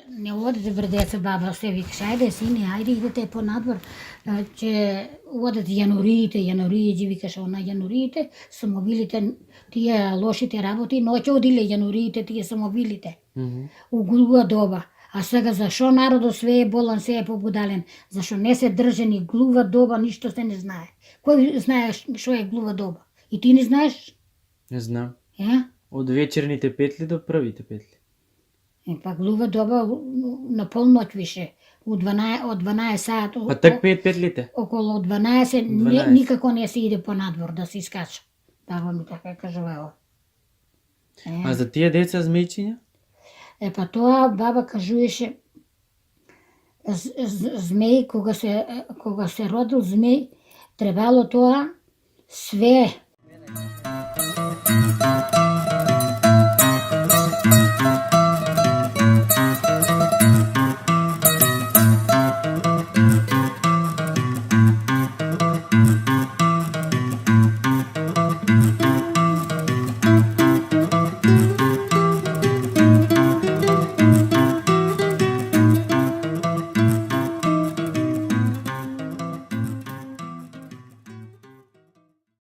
не одите пред деца, баба се викаше, ајде сине, ајде идете по надвор, че одат јануриите, ги викаше она јануриите, самовилите, тие лошите работи, ноќе одиле јануриите, тие самовилите. У глува доба. А сега зашо народот све е болан, се е побудален? Зашо не се држи ни глува доба, ништо се не знае. Кој знае што е глува доба? И ти не знаеш? Не знам. Ја? Од вечерните петли до првите петли. Па глува доба на полноќ више. Од 12 сат. Па так 5 петлите? Околу 12 никако не се иде по надвор да се искача. Баба ми така кажува. А за тие деца змејчиња? Па тоа баба кажуваше змеј, кога се родил змеј, требало тоа све